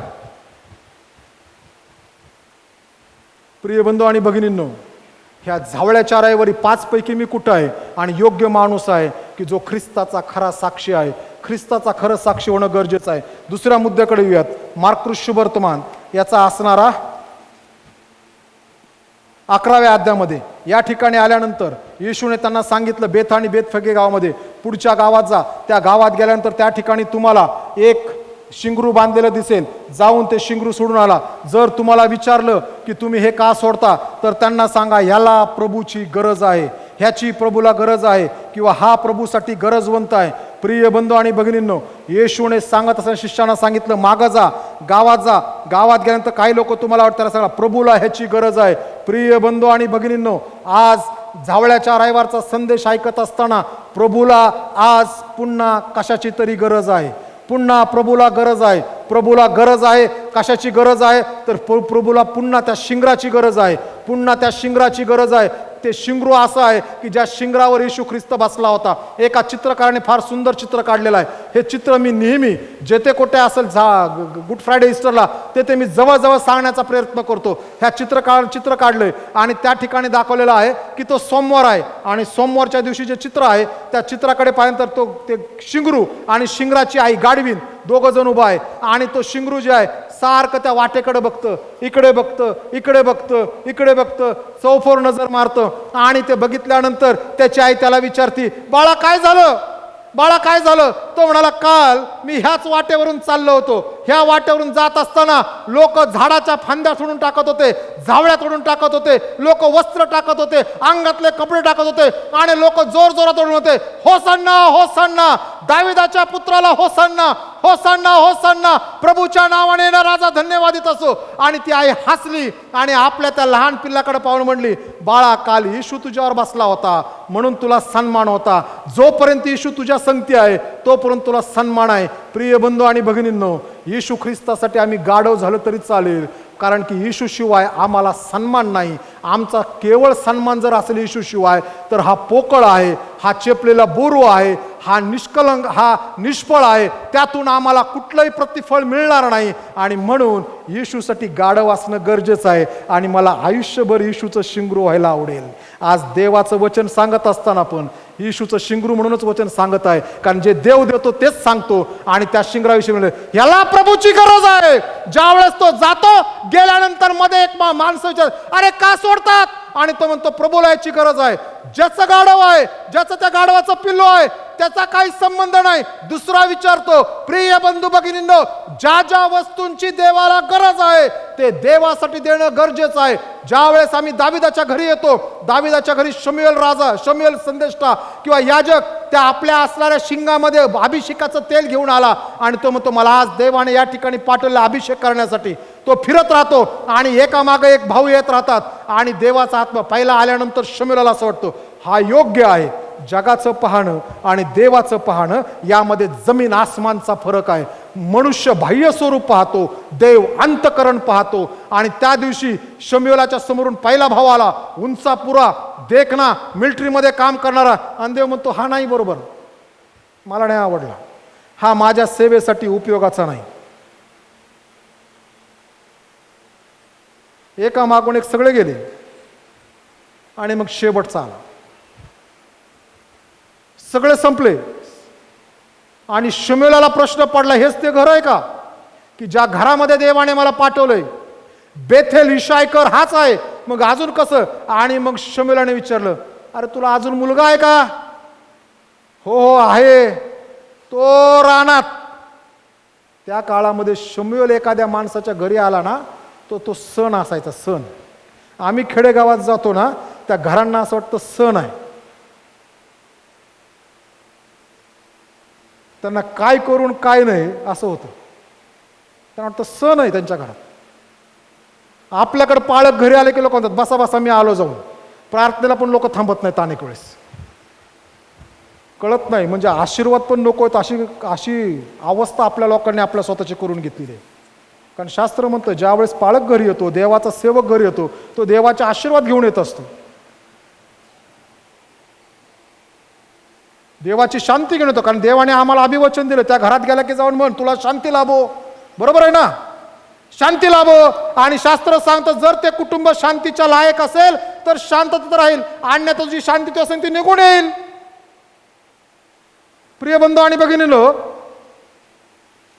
S2: प्रिय बंधू आणि भगिनींनो, ह्या झावळ्याच्या रविवारी 5 पैकी मी कुठं आहे? आणि योग्य माणूस आहे की जो ख्रिस्ताचा खरा साक्षी आहे. ख्रिस्ताचा खरं साक्षी होणं गरजेचं आहे. दुसऱ्या मुद्द्याकडे येऊयात. मार्कुस शुभवर्तमान याचा असणारा 11व्या अध्यायामध्ये या ठिकाणी आल्यानंतर येशूने त्यांना सांगितलं बेथानी बेतफगे गावामध्ये पुढच्या गावात जा. त्या गावात गेल्यानंतर त्या ठिकाणी तुम्हाला एक शिंगरू बांधलेलं दिसेल, जाऊन ते शिंगरू सोडून आला. जर तुम्हाला विचारलं की तुम्ही हे का सोडता तर त्यांना सांगा ह्याला प्रभूची गरज आहे, ह्याची प्रभूला गरज आहे, किंवा हा प्रभूसाठी गरजवंत आहे. प्रिय बंधू आणि भगिनींनो, येशूने सांगत असताना शिष्यांना सांगितलं मागं जा, गावात जा. गावात गेल्यानंतर काही लोक तुम्हाला वाटतं त्याला सांगा प्रभूला ह्याची गरज आहे. प्रिय बंधू आणि भगिनींनो, आज झावळ्याच्या रविवारचा संदेश ऐकत असताना प्रभूला आज पुन्हा कशाची तरी गरज आहे. पुन्हा प्रभूला गरज आहे. प्रभूला गरज आहे. कशाची गरज आहे तर प्रभूला पुन्हा त्या शिंगराची गरज आहे. पुन्हा त्या शिंगराची गरज आहे. ते शिंगरू असं आहे की ज्या शिंगरावर येशू ख्रिस्त बसला होता. एका चित्रकाराने फार सुंदर चित्र काढलेलं आहे. हे चित्र मी नेहमी जेथे कोठे असेल गुड फ्रायडे ईस्टरला तेथे मी जवळजवळ सांगण्याचा प्रयत्न करतो. ह्या चित्र काढलंय आणि त्या ठिकाणी दाखवलेलं आहे की तो सोमवार आहे आणि सोमवारच्या दिवशी जे चित्र आहे त्या चित्राकडे पाहिल्यानंतर ते शिंगरू आणि शिंगराची आई गाडवीन दोघं जण उभा आहे आणि तो शिंगरू जे आहे सारखं त्या वाटेकडे बघतं, इकडे बघतं, इकडे बघतं, इकडे बघतं, चौफोर नजर मारतं आणि ते बघितल्यानंतर त्याची आई त्याला विचारती, बाळा काय झालं, बाळा काय झालं. तो म्हणाला, काल मी ह्याच वाटेवरून चाललो होतो. ह्या वाटेवरून जात असताना लोक झाडाच्या फांद्या सोडून टाकत होते, झावळ्या तोडून टाकत होते, लोक वस्त्र टाकत होते, अंगातले कपडे टाकत होते आणि लोक जोर जोरात ओरडत होते, Hosanna Hosanna, दाविदाच्या पुत्राला Hosanna, Hosanna Hosanna, प्रभूच्या नावाने येणारा राजा धन्यवादित असो. आणि ती आई हसली आणि आपल्या त्या लहान पिल्लाकडे पाहून म्हणली, बाळा काल येशू तुझ्यावर बसला होता म्हणून तुला सन्मान होता. जोपर्यंत येशू तुझ्या संगती आहे तोपर्यंत तुला सन्मान आहे. प्रिय बंधू आणि भगिनींनो, येशू ख्रिस्तासाठी आम्ही गाढव झालं तरी चालेल, कारण की येशू शिवाय आम्हाला सन्मान नाही. आमचा केवळ सन्मान जर असेल येशू शिवाय तर हा पोकळ आहे, हा चेपलेला बोरू आहे, हा निष्कलंक, हा निष्फळ आहे. त्यातून आम्हाला कुठलंही प्रतिफळ मिळणार नाही. आणि म्हणून येशूसाठी गाढव असणं गरजेचं आहे. आणि मला आयुष्यभर येशूचं शिंगरू व्हायला आवडेल. आज देवाचं वचन सांगत असताना पण येशूचं शिंगरू म्हणूनच वचन सांगत आहे, कारण जे देव देतो तेच सांगतो. आणि त्या शिंगराविषयी म्हणले, याला प्रभूची गरज आहे. ज्या वेळेस तो जातो, गेल्यानंतर मध्ये एक माणसं विचार, अरे का सोडतात, आणि तो म्हणतो प्रभूला याची गरज आहे. ज्याचं गाढव आहे, ज्याचं त्या गाढवाचं पिल्लू आहे त्याचा काही संबंध नाही. दुसरा विचारतो, प्रिय बंधू भगिनींनो, ज्या ज्या वस्तूंची देवाला गरज आहे ते देवासाठी देणं गरजेचं आहे. ज्या वेळेस आम्ही दाविदाच्या घरी येतो, दाविदाच्या घरी शमूएल राजा, शमूएल संदेष्टा किंवा याजक त्या आपल्या असणाऱ्या शिंगामध्ये अभिषेकाचं तेल घेऊन आला आणि तो म्हणतो, मला आज देवाने या ठिकाणी पाठवलं अभिषेक करण्यासाठी. तो फिरत राहतो आणि एकामागे एक भाऊ येत राहतात आणि देवाचा आत्मा पहिला आल्यानंतर शमूएलला असं वाटतं, हा योग्य आहे. जगाचं पाहणं आणि देवाचं पाहणं यामध्ये जमीन आसमानचा फरक आहे. मनुष्य बाह्य स्वरूप पाहतो, देव अंतकरण पाहतो. आणि त्या दिवशी शमूएलाच्या समोरून पहिला भाव आला, उंचापुरा, देखना, मिलिटरीमध्ये काम करणारा. आणि देव म्हणतो, हा नाही बरोबर, मला नाही आवडला, हा माझ्या सेवेसाठी उपयोगाचा नाही. एका मागून एक सगळे गेले आणि मग शेवटचा आला. सगळे संपले आणि शमूएलाला प्रश्न पडला, हेच ते घर आहे का की ज्या घरामध्ये देवाने मला पाठवलंय? बेथेल इशायकर हाच आहे, मग अजून कसं? आणि मग शमूएलाने विचारलं, अरे तुला अजून मुलगा आहे का? हो हो आहे, तो रानात. त्या काळामध्ये शमूएल एखाद्या माणसाच्या घरी आला ना, तो सण असायचा, सण. आम्ही खेडेगावात जातो ना, त्या घरांना असं वाटतं सण आहे. त्यांना काय करून काय नाही असं होतं. त्यांना वाटतं सण आहे त्यांच्या घरात. आपल्याकडे पाळक घरी आले की लोक म्हणतात, बसा बसा मी आलो जाऊन. प्रार्थनेला पण लोक थांबत नाहीत अनेक वेळेस. कळत नाही म्हणजे आशीर्वाद पण नको आहेत, अशी अवस्था आपल्या लोकांनी आपल्या स्वतःची करून घेतलेली आहे. कारण शास्त्र म्हणतं, ज्या वेळेस पाळक घरी येतो, देवाचा सेवक घरी येतो, तो देवाचे आशीर्वाद घेऊन येत असतो, देवाची शांती घेऊन येतो. कारण देवाने आम्हाला अभिवचन दिलं, त्या घरात गेला की जाऊन म्हण, तुला शांती लाभो. बरोबर आहे ना, शांती लाभो. आणि शास्त्र सांगतं, जर ते कुटुंब शांतीच्या लायक असेल तर शांततेत राहील, अन्यथा जी शांती असेल ती निघून येईल. प्रिय बंधू आणि भगिनींनो,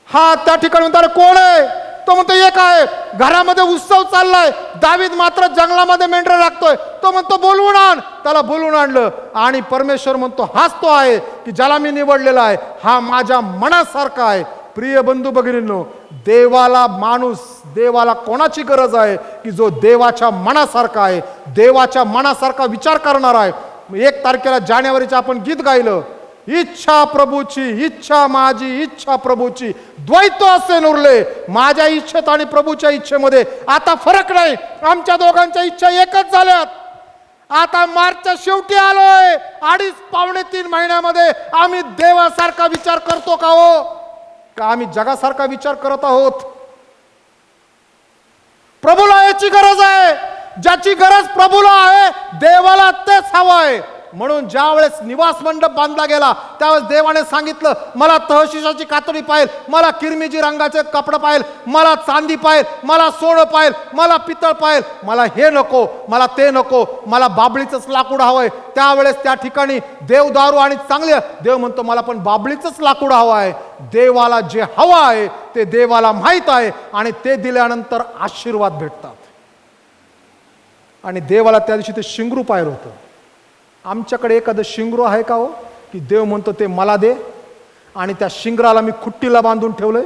S2: हा त्या ठिकाणी म्हणतात, कोण आहे? तो म्हणतो, एक आहे. घरामध्ये उत्सव चाललाय, दावीद मात्र जंगलामध्ये मेंढरे राखतोय. तो म्हणतो, बोलवून आण. त्याला बोलवून आणलं आणि परमेश्वर म्हणतो, हाच तो आहे की ज्याला मी निवडलेला आहे, हा माझ्या मनासारखा आहे. प्रिय बंधू भगिनींनो, देवाला कोणाची गरज आहे की जो देवाच्या मनासारखा आहे, देवाच्या मनासारखा विचार करणारा आहे. 1 तारखेला जानेवारीचं आपण गीत गायलं, इच्छा प्रभूची, इच्छा माझी, इच्छा प्रभूची, द्वैत असे उरले. माझ्या इच्छेत आणि प्रभूच्या इच्छेमध्ये आता फरक नाही. आमच्या दोघांच्या इच्छा एकच झाल्यात. आता मार्चच्या शेवटी आलोय. 2.5-3 महिन्यामध्ये आम्ही देवासारखा विचार करतो का हो, का आम्ही जगासारखा विचार करत आहोत? प्रभूला याची गरज आहे. ज्याची गरज प्रभूला आहे, देवाला तेच हवं आहे. म्हणून ज्या वेळेस निवास मंडप बांधला गेला त्यावेळेस देवाने सांगितलं, मला तहशिशाची कातडी पाहिजे, मला किरमिजी रंगाचे कपडे पाहिजे, मला चांदी पाहिजे, मला सोनं पाहिजे, मला पितळ पाहिजे, मला हे नको, मला ते नको, मला बाबळीचंच लाकूड हवंय. त्यावेळेस त्या ठिकाणी देव दारू आणि चांगले, देव म्हणतो मला पण बाबळीचंच लाकूड हवं आहे. देवाला जे हवं आहे ते देवाला माहीत आहे आणि ते दिल्यानंतर आशीर्वाद भेटतात. आणि देवाला त्या दिवशी ते शिंगरू पाहिलं होतं. आमच्याकडे एखादं शिंगरू आहे का हो, की देव म्हणतो ते मला दे आणि त्या शिंगराला मी खुट्टीला बांधून ठेवलंय?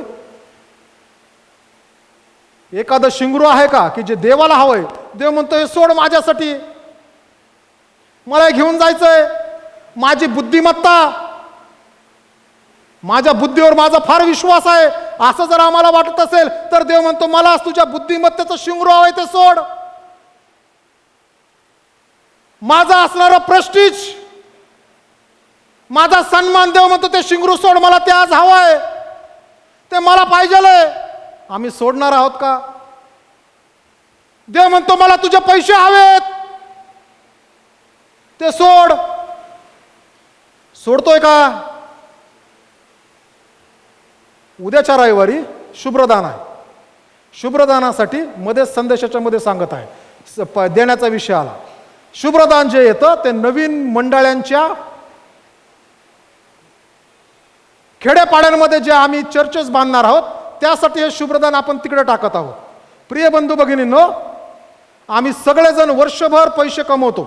S2: एखादं शिंगरू आहे का की जे देवाला हवंय, देव म्हणतो हे सोड माझ्यासाठी, मला हे घेऊन जायचंय, माझी बुद्धिमत्ता, माझ्या बुद्धीवर माझा फार विश्वास आहे, असं जर आम्हाला वाटत असेल तर देव म्हणतो मला तुझ्या बुद्धिमत्तेचं शिंगरू हवंय ते सोड. माझा असणारा प्रेस्टीज, माझा सन्मान, देव म्हणतो ते शिंगरू सोड, मला ते आज हवंय, ते मला पाहिजेलंय. आम्ही सोडणार आहोत का? देव म्हणतो मला तुझे पैसे हवेत, ते सोड. सोडतोय का? उद्याच्या रविवारी शुभ्रदान आहे. शुभ्रदानासाठी मध्ये संदेशाच्या मध्ये सांगत आहे, देण्याचा विषय आला. शुभ्रदान जे येतं ते नवीन मंडळांच्या खेड्यापाड्यांमध्ये जे आम्ही चर्चेस बांधणार आहोत त्यासाठी हे शुभ्रदान आपण तिकडे टाकत आहोत. प्रिय बंधू भगिनींनो, आम्ही सगळेजण वर्षभर पैसे कमवतो,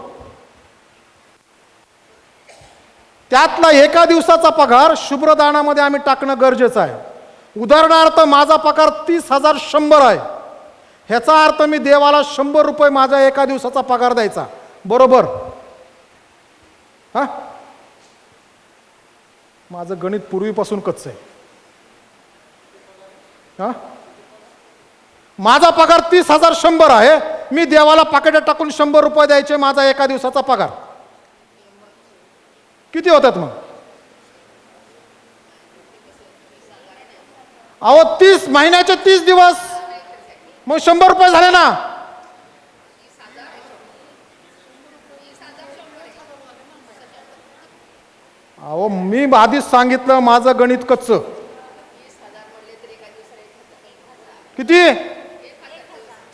S2: त्यातला एका दिवसाचा पगार शुभ्रदानामध्ये आम्ही टाकणं गरजेचं आहे. उदाहरणार्थ माझा पगार 30,100 आहे. ह्याचा अर्थ मी देवाला 100 रुपये माझा एका दिवसाचा पगार द्यायचा, बरोबर? हा, माझं गणित पूर्वीपासून कच्चं आहे. हा, माझा पगार 30,100 आहे, मी देवाला पाकिटात टाकून 100 रुपये द्यायचे, माझा एका दिवसाचा पगार किती होतात मग? अहो 30 महिन्याचे 30 दिवस, मग 100 रुपये झाले ना. अहो मी आधीच सांगितलं माझं गणित कच्चं. किती?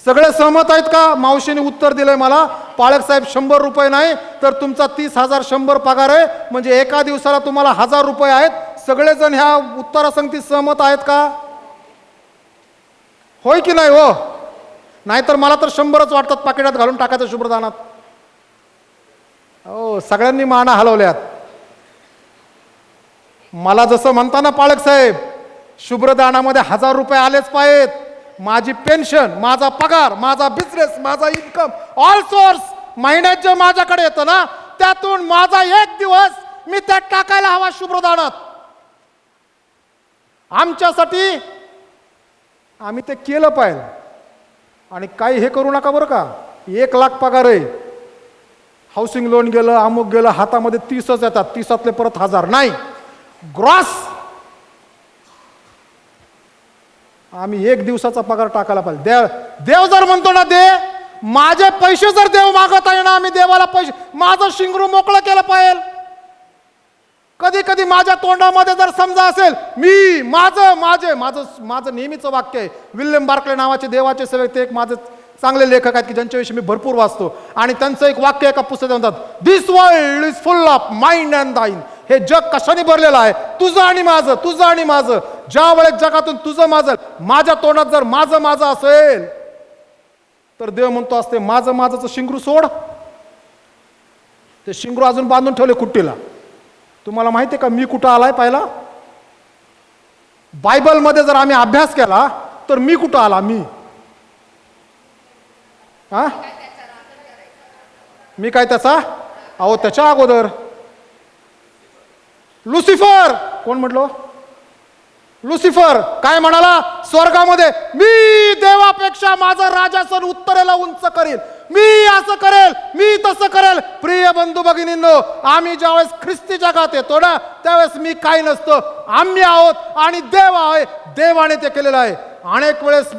S2: सगळे सहमत आहेत का? मावशीने उत्तर दिलंय मला, पाळक साहेब 100 रुपये नाही तर तुमचा 30,100 पगार आहे, म्हणजे एका दिवसाला तुम्हाला 1000 रुपये आहेत. सगळेजण ह्या उत्तरासंगती सहमत आहेत का? होय की नाही हो? नाहीतर मला तर 100च वाटतात पाकिटात घालून टाकायचं शुभ्रदानात. हो, सगळ्यांनी माना हलवल्यात. मला जसं म्हणताना पाळक साहेब, शुभ्रदानामध्ये 1000 रुपये आलेच पाहिजेत. माझी पेन्शन, माझा पगार, माझा बिझनेस, माझा इन्कम, ऑल सोर्स महिन्यात जे माझ्याकडे येतं ना, त्यातून माझा एक दिवस मी त्यात टाकायला हवा शुभ्रदानात. आमच्यासाठी आम्ही ते केलं पाहिजे. आणि काही हे करू नका बरं का, 1 लाख पगार आहे, हाऊसिंग लोन गेलं, अमुक गेलं, हातामध्ये 30च येतात, 30तले परत 1000 नाही, ग्रॉस आम्ही 1 दिवसाचा पगार टाकायला पाहिजे. देव जर म्हणतो ना दे, माझे पैसे जर देव मागत आहे ना, आम्ही देवाला पैसे, माझं शिंगरू मोकळं केलं पाहिजे. कधी कधी माझ्या तोंडामध्ये जर समजा असेल, मी माझं माझे माझं माझं नेहमीचं वाक्य आहे. विल्यम बार्कले नावाचे देवाचे सेवक, ते एक माझे चांगले लेखक आहेत की ज्यांच्याविषयी मी भरपूर वाचतो, आणि त्यांचं एक वाक्य एका पुस्तकात म्हणतात, this world is full of mind and thine. हे जग कशाने भरलेलं आहे? तुझं आणि माझं, तुझं आणि माझं. ज्या वेळेस जगातून तुझं माझं, माझ्या तोंडात जर माझं माझं असेल तर देव म्हणतो असते माझं माझंचं शिंगरू सोड. ते शिंगरू अजून बांधून ठेवले खुट्टीला. तुम्हाला माहिती आहे का मी कुठं आलाय? पाहिला बायबलमध्ये जर आम्ही अभ्यास केला तर मी कुठं आला? मी हा, मी काय त्याचा? अहो त्याच्या अगोदर लुसिफर. कोण म्हटलो? लुसिफर काय म्हणाला स्वर्गामध्ये? मी देवापेक्षा माझं राजासन उत्तरेला उंच करेल, मी असं करेल, मी तसं करेल. प्रिय बंधू भगिनींनो, आम्ही ज्यावेळेस ख्रिस्ती जगात येतो ना, त्यावेळेस मी काही नसतो, आम्ही आहोत आणि देव आहे. देवाने ते केलेलं आहे. अनेक वेळेस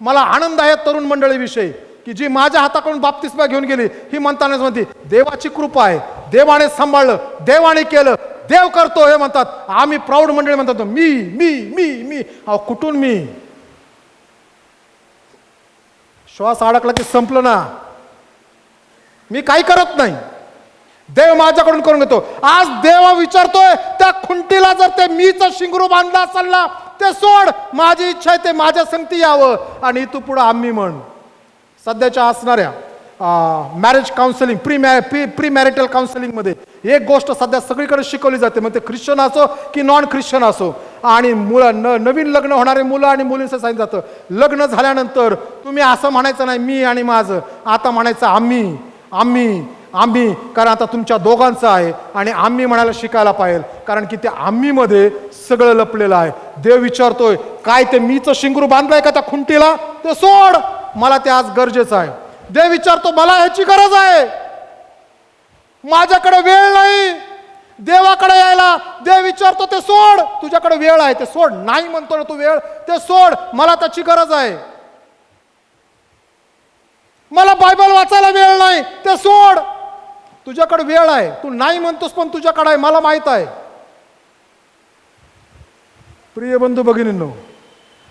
S2: मला आनंद आहे तरुण मंडळीविषयी. की जी माझ्या हाताकडून बाप्तिस्मा घेऊन गेली, ही म्हणतानाच म्हणते देवाची कृपा आहे, देवाने सांभाळलं, देवाने केलं, देव करतो हे म्हणतात. आम्ही प्रौढ मंडळी म्हणतात मी मी मी मी. अहो कुठून मी? श्वास अडकला की संपलं ना. मी काही करत नाही, देव माझ्याकडून करून घेतो. आज देव विचारतोय त्या खुंटीला जर ते मीच शिंगरू बांधला असेल ना, ते सोड. माझी इच्छा आहे ते माझ्या संगती यावं आणि इथून पुढे आम्ही म्हण. सध्याच्या असणाऱ्या मॅरेज काउन्सिलिंग, प्री मॅरिटल काउन्सिलिंगमध्ये एक गोष्ट सध्या सगळीकडे शिकवली जाते, मग ते ख्रिश्चन असो की नॉन ख्रिश्चन असो. आणि नवीन लग्न होणारे मुलं आणि मुलींचं सांगितलं जातं, लग्न झाल्यानंतर तुम्ही असं म्हणायचं नाही मी आणि माझं, आता म्हणायचं आम्ही आम्ही आम्ही. कारण आता तुमच्या दोघांचं आहे आणि आम्ही म्हणायला शिकायला पाहिजे, कारण की त्या आम्हीमध्ये सगळं लपलेलं आहे. देव विचारतोय काय ते मीच शिंगरू बांधलंय का त्या खुंटीला, ते सोड. मला ते आज गरजेचं आहे. देव विचारतो मला ह्याची गरज आहे, माझ्याकडे वेळ नाही देवाकडे यायला. देव विचारतो ते सोड. तुझ्याकडे वेळ आहे ते सोड. नाही म्हणतो ना तू वेळ, ते सोड. मला त्याची गरज आहे. मला बायबल वाचायला वेळ नाही, ते सोड. तुझ्याकडे वेळ आहे, तू नाही म्हणतोस पण तुझ्याकडे आहे, मला माहित आहे. प्रिय बंधू भगिनींनो,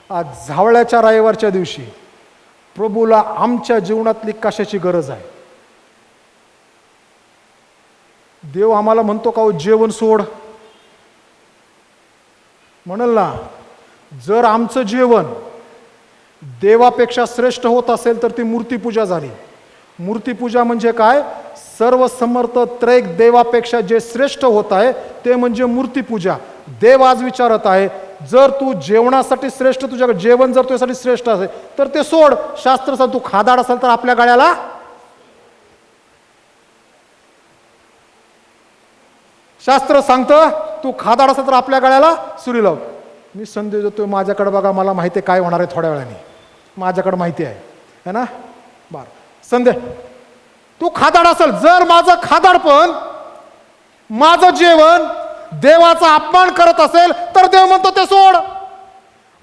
S2: आज झावळ्याच्या रविवारच्या दिवशी प्रभूला आमच्या जीवनातली कशाची गरज आहे? देव आम्हाला म्हणतो का जेवण सोड? म्हणल ना, जर आमचं जेवण देवापेक्षा श्रेष्ठ होत असेल तर ती मूर्तीपूजा झाली. मूर्तीपूजा म्हणजे काय? सर्व समर्थ त्रैक देवापेक्षा जे श्रेष्ठ होत आहे ते म्हणजे मूर्तीपूजा. देव आज विचारत आहे, जर तू जेवणासाठी श्रेष्ठ, तुझ्याकडे जेवण जर तुझ्यासाठी श्रेष्ठ असेल तर ते सोड. शास्त्र सांग तू खादाड असेल तर आपल्या गाड्याला शास्त्र सांगतं तू खादाड असेल तर आपल्या गळ्याला सुरी लाव. मी संदेश देतोय, माझ्याकडे बघा, मला माहिती आहे काय होणार आहे थोड्या वेळाने, माझ्याकडे माहिती आहे है ना. बर संदेश, तू खादाड असेल, जर माझं खादाडपण, माझं जेवण देवाचा अपमान करत असेल तर देव म्हणतो ते सोड.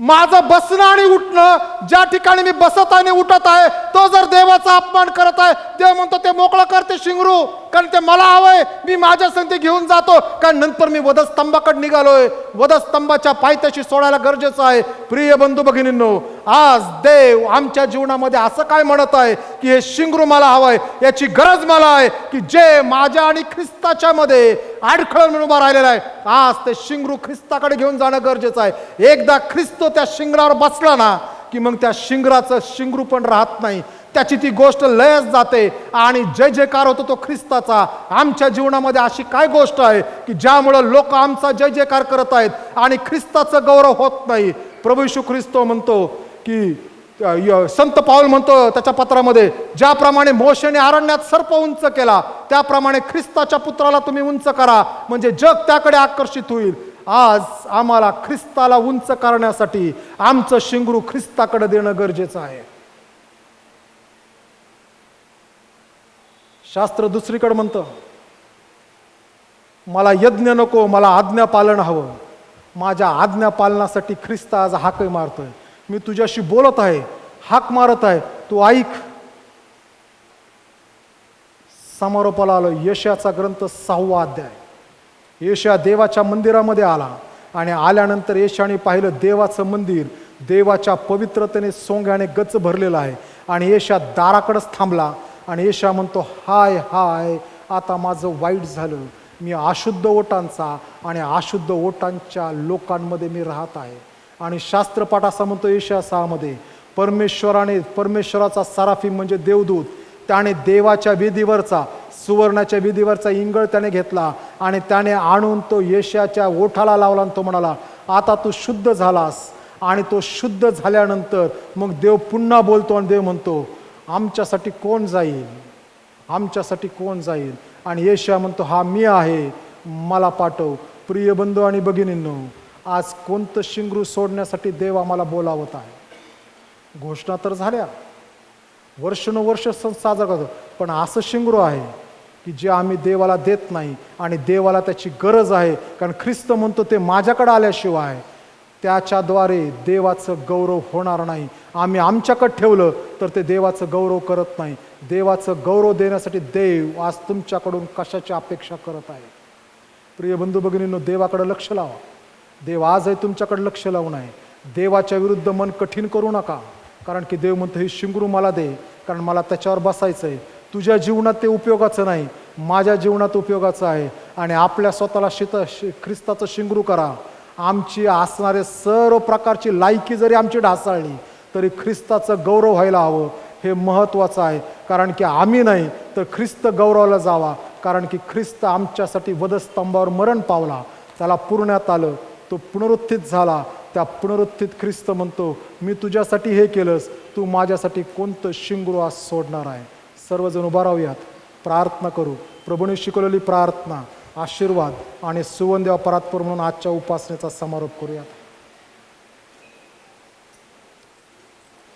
S2: माझं बसणं आणि उठणं, ज्या ठिकाणी मी बसत आणि उठत आहे तो जर देवाचा अपमान करत आहे, देव म्हणतो ते मोकळं कर ते शिंगरू, कारण ते मला हवंय, मी माझ्या संगती घेऊन जातो. कारण नंतर मी वधस्तंभाकडे निघालोय, वधस्तंभाच्या पायथ्याशी सोडायला गरजेचं आहे. प्रिय बंधू भगिनींनो, आज देव आमच्या जीवनामध्ये असं काय म्हणत आहे की हे शिंगरू मला हवंय, याची गरज मला आहे, की जे माझ्या आणि ख्रिस्ताच्या मध्ये अडखळ म्हणून उभा राहिलेला आहे, आज ते शिंगरू ख्रिस्ताकडे घेऊन जाणं गरजेचं आहे. एकदा ख्रिस्त त्या शिंगरावर बसला ना की मग त्या शिंगराचं शिंगरू पण राहत नाही, त्याची ती गोष्ट लयच जाते आणि जय जयकार होतो तो ख्रिस्ताचा. आमच्या जीवनामध्ये अशी काय गोष्ट आहे की ज्यामुळं लोक आमचा जय जयकार करत आहेत आणि ख्रिस्ताचं गौरव होत नाही? प्रभू येशू ख्रिस्त म्हणतो की संत पाऊल म्हणतो त्याच्या पत्रामध्ये, ज्याप्रमाणे मोशेने अरण्यात सर्प उंच केला त्याप्रमाणे ख्रिस्ताच्या पुत्राला तुम्ही उंच करा, म्हणजे जग त्याकडे आकर्षित होईल. आज आम्हाला ख्रिस्ताला उंच करण्यासाठी आमचं शिंगरू ख्रिस्ताकडे देणं गरजेचं आहे. शास्त्र दुसरीकडे म्हणतं, मला यज्ञ नको, मला आज्ञा पालन हवं. माझ्या आज्ञा पालनासाठी ख्रिस्त आज हाक मारतोय. मी तुझ्याशी बोलत आहे, हाक मारत आहे, तू ऐक. समारोपाला आलो. यशाचा ग्रंथ 6वा अध्याय. येशया देवाच्या मंदिरामध्ये आला आणि आल्यानंतर येशाने पाहिलं देवाचं मंदिर देवाच्या पवित्रतेने सोंग्याने गच्च भरलेलं आहे आणि येशया दाराकडेच थांबला आणि येशया म्हणतो, हाय हाय, आता माझं वाईट झालं, मी अशुद्ध ओटांचा आणि अशुद्ध ओटांच्या लोकांमध्ये मी राहत आहे. आणि शास्त्रपाठ असा म्हणतो येशया 6मध्ये, परमेश्वराचा सराफिम म्हणजे देवदूत, त्याने देवाच्या वेदीवरचा, सुवर्णाच्या वेदीवरचा इंगळ त्याने घेतला आणि त्याने आणून तो येशयाच्या ओठाला लावला आणि तो म्हणाला, आता तू शुद्ध झालास. आणि तो शुद्ध झाल्यानंतर मग देव पुन्हा बोलतो आणि देव म्हणतो, आमच्यासाठी कोण जाईल, आमच्यासाठी कोण जाईल? आणि येशया म्हणतो, हा मी आहे, मला पाठव. प्रिय बंधू आणि भगिनींनो, आज कोणतं शिंगरू सोडण्यासाठी देव आम्हाला बोलावत आहे? घोषणा तर झाल्या, वर्षानुवर्ष साजरा करतो, पण असं शिंगरू आहे की जे आम्ही देवाला देत नाही आणि देवाला त्याची गरज आहे. कारण ख्रिस्त म्हणतो ते माझ्याकडे आल्याशिवाय त्याच्याद्वारे देवाचं गौरव होणार नाही. आम्ही आमच्याकडे ठेवलं तर ते देवाचं गौरव करत नाही. देवाचं गौरव देण्यासाठी देव आज तुमच्याकडून कशाची अपेक्षा करत आहे? प्रिय बंधू भगिनींनो, देवाकडे लक्ष लावा. देव आजही तुमच्याकडे लक्ष लावून आहे. देवाच्या विरुद्ध मन कठीण करू नका, कारण की देव म्हणतो, ही शिंगरू मला दे, कारण मला त्याच्यावर बसायचं आहे. तुझ्या जीवनात ते उपयोगाचं नाही, माझ्या जीवनात उपयोगाचं आहे. आणि आपल्या स्वतःला ख्रिस्ताचं शिंगरू करा. आमची असणारे सर्व प्रकारची लायकी जरी आमची ढासळली तरी ख्रिस्ताचं गौरव व्हायला हवं, हे महत्त्वाचं आहे. कारण की आम्ही नाही तर ख्रिस्त गौरवला जावा, कारण की ख्रिस्त आमच्यासाठी वधस्तंभावर मरण पावला, त्याला पुरण्यात आलं, तो पुनरुत्थित झाला. त्या पुनरुत्थित ख्रिस्त म्हणतो, मी तुझ्यासाठी हे केलंस, तू माझ्यासाठी कोणतं शिंगरू आज सोडणार आहे? सर्वजण उभा राहूयात, प्रार्थना करू. प्रभूने शिकवलेली प्रार्थना, आशीर्वाद आणि सुवंदेवा परात्पर म्हणून आजच्या उपासनेचा समारोप करूयात.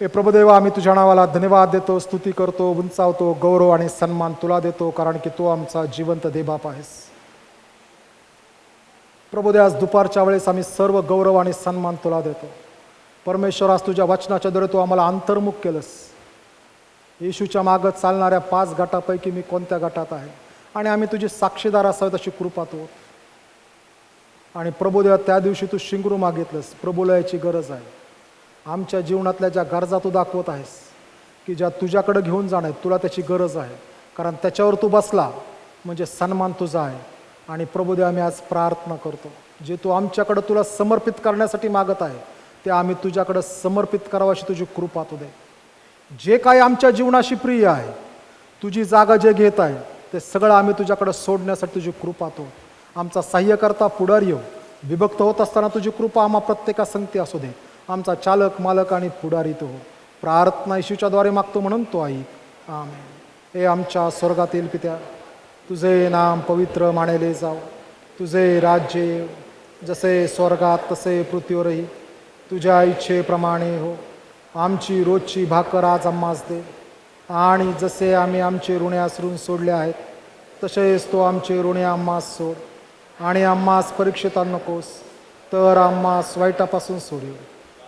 S2: हे प्रभुदेवा, आम्ही तुझ्या नावाला धन्यवाद देतो, स्तुती करतो, उंचावतो, गौरव आणि सन्मान तुला देतो, कारण की तू आमचा जिवंत देवबाप आहेस. प्रभुदेवा, आज दुपारच्या वेळेस आम्ही सर्व गौरव आणि सन्मान तुला देतो. परमेश्वर, आज तुझ्या वचनाच्या द्वारे तू आम्हाला अंतर्मुख केलंस. येशूच्या मागं चालणाऱ्या 5 गटापैकी मी कोणत्या गटात आहे, आणि आम्ही तुझी साक्षीदार असावेत अशी कृपा तू. आणि प्रभुदेवा, त्या दिवशी तू शिंगरू मागितलंस. प्रभूला याची गरज आहे. आमच्या जीवनातल्या ज्या गरजा तू दाखवत आहेस, की ज्या तुझ्याकडे घेऊन जाणार आहेत, तुला त्याची गरज आहे, कारण त्याच्यावर तू बसला म्हणजे सन्मान तुझा आहे. आणि प्रभुदेवा, आम्ही आज प्रार्थना करतो, जे तू आमच्याकडं तुला समर्पित करण्यासाठी मागत आहे ते आम्ही तुझ्याकडं समर्पित करावं अशी तुझी कृपा तू दे. जे काही आमच्या जीवनाशी प्रिय आहे, तुझी जागा जे घेत आहे, ते सगळं आम्ही तुझ्याकडं सोडण्यासाठी तुझी कृपा तू. आमचा सहाय्यकर्ता पुढारी हो, विभक्त होत असताना तुझी कृपा आम्हा प्रत्येका संगती असू दे. आमचा चालक, मालक आणि पुढारी तो हो. प्रार्थना येशूच्या द्वारे मागतो म्हणून तो ऐक. आमेन. हे आमच्या स्वर्गातील पित्या, तुझे नाम पवित्र मानले जाव, तुझे राज्य येव, जसे स्वर्गात तसे पृथ्वीवरही तुझ्या इच्छेप्रमाणे हो. आमची रोजची भाकर आज आम्हास दे, आणि जसे आम्ही आमचे ऋणे आसरून सोडले आहेत, तसेच तो आमचे ऋणे आम्हास सोड, आणि आम्हास परीक्षेत आणू नकोस, तर आम्हास वाईटापासून सोडील.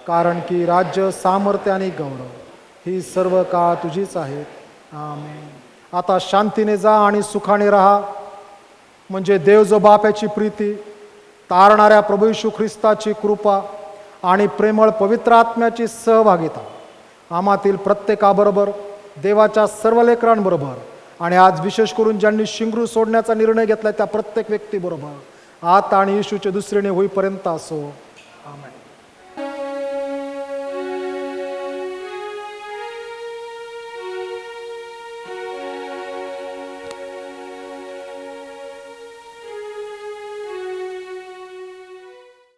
S2: कारण की राज्य, सामर्थ्य आणि गौरव ही सर्व काळ तुझीच आहेत. आमेन. आता शांतीने जा आणि सुखाने राहा, म्हणजे देव जो बापाची प्रीती, तारणाऱ्या प्रभू येशू ख्रिस्ताची कृपा आणि प्रेमळ पवित्र आत्म्याची सहभागिता आम्हातील प्रत्येकाबरोबर, देवाच्या सर्व लेकरांबरोबर, आणि आज विशेष करून ज्यांनी शिंगरू सोडण्याचा निर्णय घेतला त्या प्रत्येक व्यक्तीबरोबर आता आणि येशूचे दुसरेने होईपर्यंत असो. आमेन.